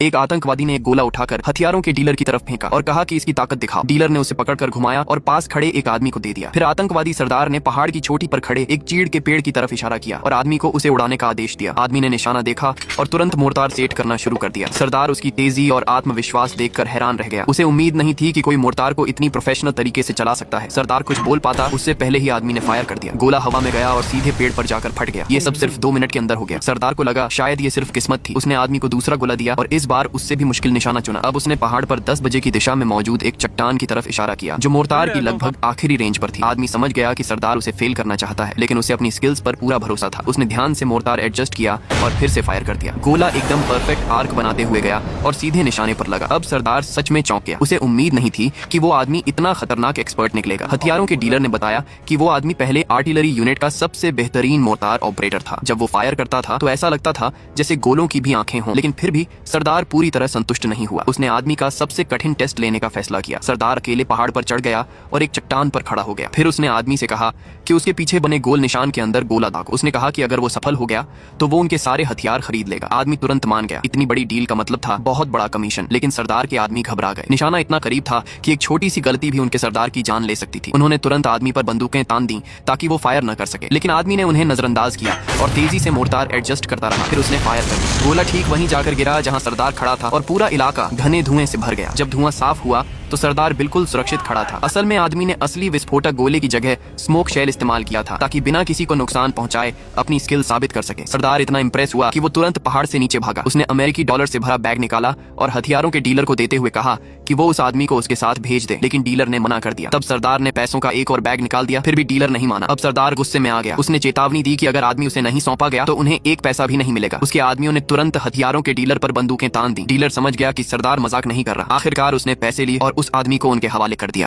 एक आतंकवादी ने एक गोला उठाकर हथियारों के डीलर की तरफ फेंका और कहा कि इसकी ताकत दिखाओ। डीलर ने उसे पकड़कर घुमाया और पास खड़े एक आदमी को दे दिया। फिर आतंकवादी सरदार ने पहाड़ की चोटी पर खड़े एक चीड़ के पेड़ की तरफ इशारा किया और आदमी को उसे उड़ाने का आदेश दिया। आदमी ने निशाना देखा और तुरंत मोर्टार सेट करना शुरू कर दिया। सरदार उसकी तेजी और आत्मविश्वास देखकर हैरान रह गया। उसे उम्मीद नहीं थी कि कोई मोर्टार को इतनी प्रोफेशनल तरीके से चला सकता है। सरदार कुछ बोल पाता उससे पहले ही आदमी ने फायर कर दिया। गोला हवा में गया और सीधे पेड़ पर जाकर फट गया। ये सब सिर्फ 2 मिनट के अंदर हो गया। सरदार को लगा शायद ये सिर्फ किस्मत थी। उसने आदमी को दूसरा गोला दिया और इस बार उससे भी मुश्किल निशाना चुना। अब उसने पहाड़ पर 10 बजे की दिशा में मौजूद एक चट्टान की तरफ इशारा किया जो मोर्टार की लगभग आखिरी रेंज पर थी। आदमी समझ गया कि सरदार उसे फेल करना चाहता है, लेकिन उसे अपनी स्किल्स पर पूरा भरोसा था। उसने ध्यान से मोर्टार एडजस्ट किया और फिर से फायर कर दिया। गोला एकदम परफेक्ट आर्क बनाते हुए गया और सीधे निशाने पर लगा। अब सरदार सच में चौंक गया। उसे उम्मीद नहीं थी कि वो आदमी इतना खतरनाक एक्सपर्ट निकलेगा। हथियारों के डीलर ने बताया कि वो आदमी पहले आर्टिलरी यूनिट का सबसे बेहतरीन मोर्टार ऑपरेटर था। जब वो फायर करता था तो ऐसा लगता था जैसे गोलों की भी आंखें हों, लेकिन फिर भी सरदार पूरी तरह संतुष्ट नहीं हुआ। उसने आदमी का सबसे कठिन टेस्ट लेने का फैसला किया। सरदार अकेले पहाड़ पर चढ़ गया और एक चट्टान पर खड़ा हो गया। फिर उसने आदमी से कहा कि उसके पीछे बने गोल निशान के अंदर गोला दागो। उसने कहा कि अगर वो सफल हो गया तो वो उनके सारे हथियार खरीद लेगा। आदमी तुरंत मान गया। इतनी बड़ी डील का मतलब था बहुत बड़ा कमीशन, लेकिन सरदार के आदमी घबरा गए। निशाना इतना करीब था कि एक छोटी सी गलती भी उनके सरदार की जान ले सकती थी। उन्होंने तुरंत आदमी पर बंदूकें तान दी ताकि वो फायर न कर सके, लेकिन आदमी ने उन्हें नजरअंदाज किया और तेजी से मोर्टार एडजस्ट करता रहा। फिर उसने फायर कर दिया। गोला ठीक वहीं जाकर गिरा जहां सरदार खड़ा था और पूरा इलाका घने धुएं से भर गया। जब धुआं साफ हुआ तो सरदार बिल्कुल सुरक्षित खड़ा था। असल में आदमी ने असली विस्फोटक गोले की जगह स्मोक शेल इस्तेमाल किया था ताकि बिना किसी को नुकसान पहुंचाए अपनी स्किल साबित कर सके। सरदार इतना इंप्रेस हुआ कि वो तुरंत पहाड़ से नीचे भागा। उसने अमेरिकी डॉलर से भरा बैग निकाला और हथियारों के डीलर को देते हुए कहा कि वो उस आदमी को उसके साथ भेज दे, लेकिन डीलर ने मना कर दिया। तब सरदार ने पैसों का एक और बैग निकाल दिया, फिर भी डीलर नहीं माना। अब सरदार गुस्से में आ गया। उसने चेतावनी दी कि अगर आदमी उसे नहीं सौंपा गया तो उन्हें एक पैसा भी नहीं मिलेगा। उसके आदमियों ने तुरंत हथियारों के डीलर पर बंदूकें तान दी। डीलर समझ गया कि सरदार मजाक नहीं कर रहा। आखिरकार उसने पैसे लिए और उस आदमी को उनके हवाले कर दिया।